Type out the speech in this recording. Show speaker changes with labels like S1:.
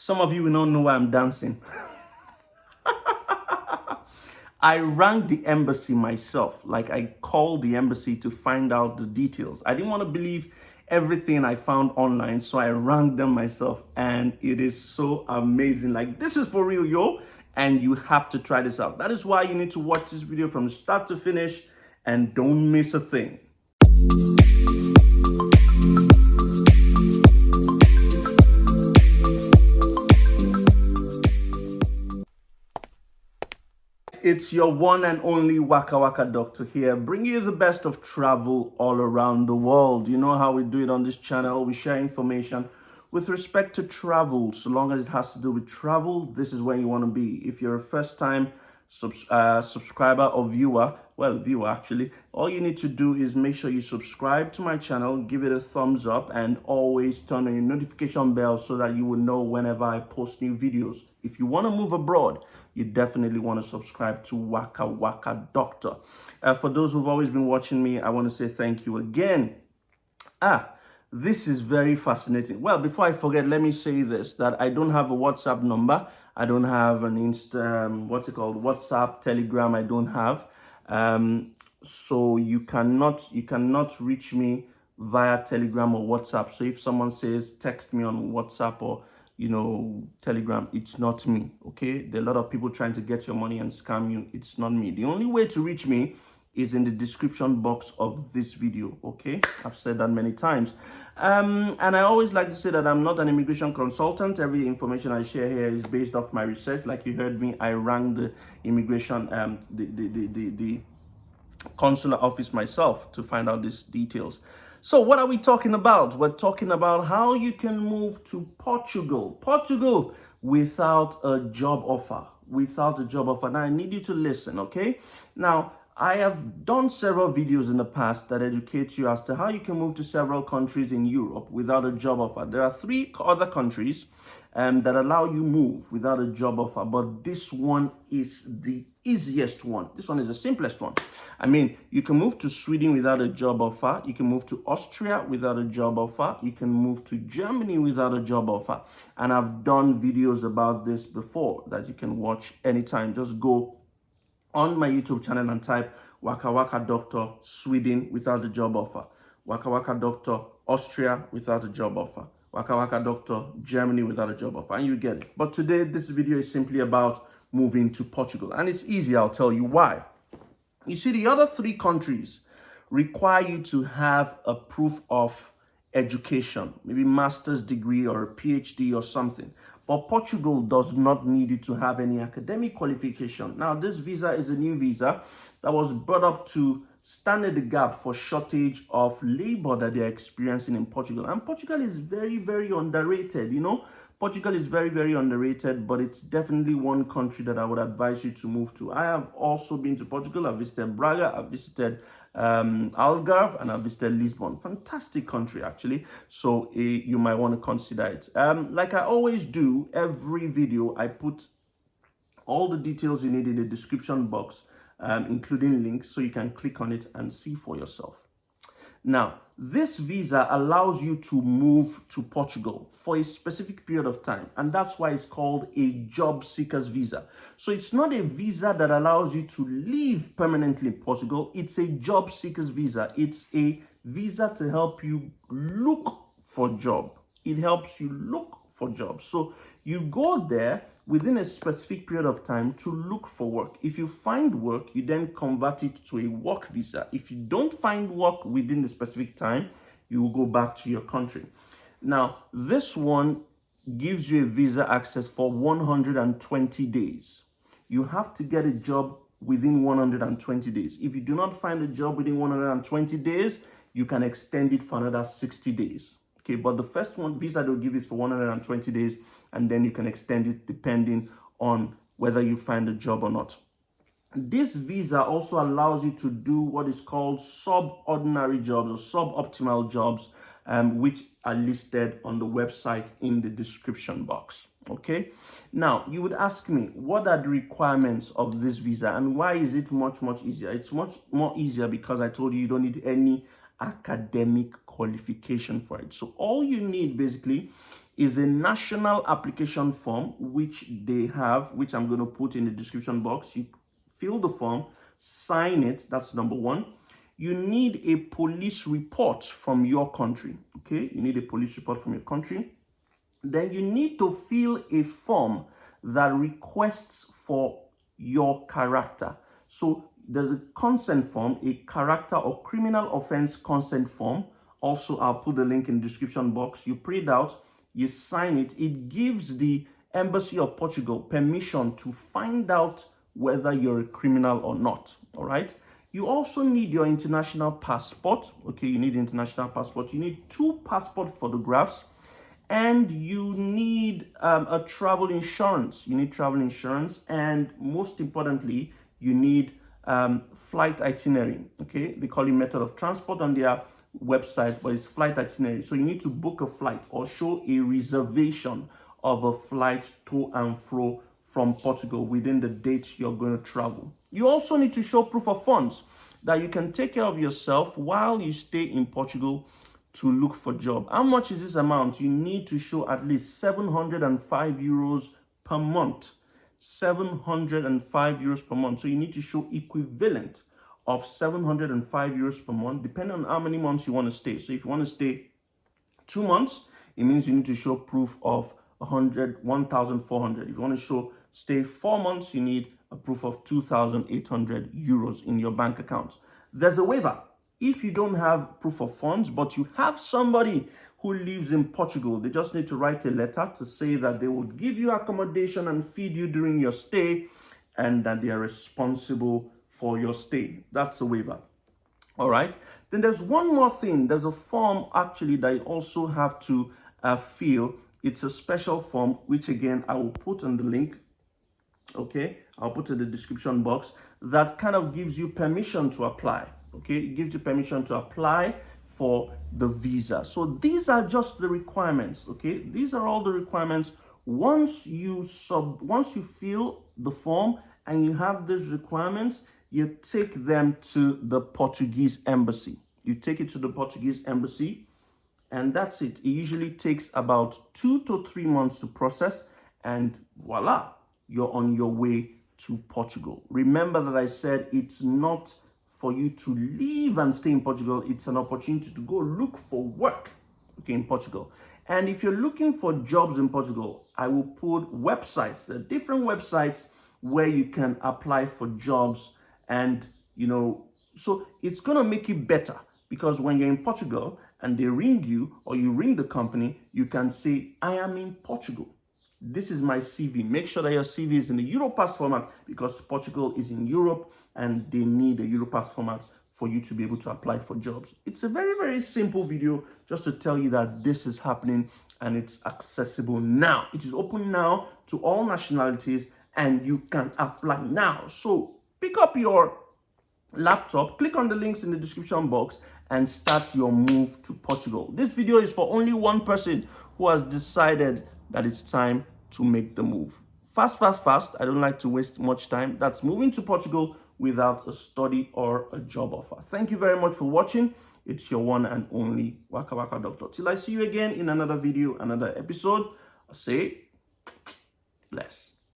S1: Some of you will not know why I'm dancing. I rang the embassy myself. Like, I called the embassy to find out the details. I didn't want to believe everything I found online, so I rang them myself, and it is so amazing. Like, this is for real, yo, and you have to try this out. That is why you need to watch this video from start to finish and don't miss a thing. It's your one and only Waka Waka Doctor here, bringing you the best of travel all around the world. You know how we do it on this channel. We share information with respect to travel. So long as it has to do with travel, this is where you want to be. If you're a first-time subscriber or viewer, actually, all you need to do is make sure you subscribe to my channel, give it a thumbs up, and always turn on your notification bell so that you will know whenever I post new videos. If you want to move abroad, you definitely want to subscribe to Waka Waka Doctor. For those who've always been watching me, I want to say thank you again. This is very fascinating. Well, before I forget, let me say this, that I don't have a WhatsApp number. I don't have an WhatsApp, Telegram, I don't have. So you cannot reach me via Telegram or WhatsApp. So if someone says text me on WhatsApp or Telegram, it's not me. Okay, there are a lot of people trying to get your money and scam you. It's not me. The only way to reach me is in the description box of this video. Okay, I've said that many times, and I always like to say that I'm not an immigration consultant. Every information I share here is based off my research. Like you heard me, I rang the immigration the consular office myself to find out these details. So what are we talking about? We're talking about how you can move to Portugal without a job offer. Now I need you to listen, okay? Now, I have done several videos in the past that educate you as to how you can move to several countries in Europe without a job offer. There are 3 other countries that allow you move without a job offer, but this one is the easiest one. This one is the simplest one. I mean, you can move to Sweden without a job offer. You can move to Austria without a job offer. You can move to Germany without a job offer. And I've done videos about this before that you can watch anytime. Just go on my YouTube channel and type Waka Waka Doctor Sweden without a job offer. Waka Waka Doctor Austria without a job offer. Waka Waka Doctor Germany without a job offer, and you get it. But today, this video is simply about moving to Portugal, and it's easy. I'll tell you why. You see, the other 3 countries require you to have a proof of education, maybe master's degree or a PhD or something. But Portugal does not need you to have any academic qualification. Now, this visa is a new visa that was brought up to stand in the gap for shortage of labor that they're experiencing in Portugal. And Portugal is very, very underrated, Portugal is very, very underrated, but it's definitely one country that I would advise you to move to. I have also been to Portugal. I've visited Braga, I've visited Algarve, and I've visited Lisbon. Fantastic country, actually. So you might want to consider it. Like I always do, every video, I put all the details you need in the description box, including links, so you can click on it and see for yourself. Now, this visa allows you to move to Portugal for a specific period of time, and that's why it's called a job seekers visa. So it's not a visa that allows you to live permanently in Portugal. It's a job seekers visa. It's a visa to help you look for a job. It helps you look for jobs. So you go there within a specific period of time to look for work. If you find work, you then convert it to a work visa. If you don't find work within the specific time, you will go back to your country. Now, this one gives you a visa access for 120 days. You have to get a job within 120 days. If you do not find a job within 120 days, you can extend it for another 60 days. Okay, but the first one visa they'll give it for 120 days, and then you can extend it depending on whether you find a job or not. This visa also allows you to do what is called subordinary jobs or suboptimal jobs, which are listed on the website in the description box. Okay, now you would ask me, what are the requirements of this visa and why is it much easier? It's much more easier because I told you don't need any academic qualification for it. So all you need basically is a national application form, which they have, which I'm going to put in the description box. You fill the form, sign it. That's number one. You need a police report from your country. Okay, you need a police report from your country. Then you need to fill a form that requests for your character. So there's a consent form, a character or criminal offense consent form. Also, I'll put the link in the description box. You print it out, you sign it. It gives the Embassy of Portugal permission to find out whether you're a criminal or not. All right. You also need your international passport. Okay, you need international passport. You need 2 passport photographs. And you need a travel insurance. You need travel insurance. And most importantly, you need flight itinerary. Okay, they call it method of transport on their website, but it's flight itinerary. So you need to book a flight or show a reservation of a flight to and fro from Portugal within the date you're going to travel. You also need to show proof of funds that you can take care of yourself while you stay in Portugal to look for a job. How much is this amount? You need to show at least 705 euros per month. 705 euros per month. So you need to show equivalent of 705 euros per month, depending on how many months you want to stay. So if you want to stay 2 months, it means you need to show proof of 1,400. If you want to stay 4 months, you need a proof of 2,800 euros in your bank account. There's a waiver. If you don't have proof of funds, but you have somebody who lives in Portugal, they just need to write a letter to say that they would give you accommodation and feed you during your stay, and that they are responsible for your stay. That's a waiver. All right. Then there's one more thing. There's a form actually that you also have to fill. It's a special form, which again, I will put on the link. Okay. I'll put in the description box. That kind of gives you permission to apply. Okay. It gives you permission to apply for the visa. So these are just the requirements. Okay. These are all the requirements. Once you fill the form and you have these requirements, you take them to the Portuguese embassy. You take it to the Portuguese embassy, and that's it. It usually takes about 2 to 3 months to process, and voila, you're on your way to Portugal. Remember that I said it's not for you to live and stay in Portugal. It's an opportunity to go look for work, okay, in Portugal. And if you're looking for jobs in Portugal, I will put websites, the different websites where you can apply for jobs. And, so it's going to make it better, because when you're in Portugal and they ring you or you ring the company, you can say, I am in Portugal. This is my CV. Make sure that your CV is in the Europass format, because Portugal is in Europe and they need a Europass format for you to be able to apply for jobs. It's a very, very simple video just to tell you that this is happening and it's accessible now. It is open now to all nationalities and you can apply now. So pick up your laptop, click on the links in the description box, and start your move to Portugal. This video is for only one person who has decided that it's time to make the move. Fast, fast, fast. I don't like to waste much time. That's moving to Portugal without a study or a job offer. Thank you very much for watching. It's your one and only Waka Waka Doctor. Till I see you again in another video, another episode, I say bless.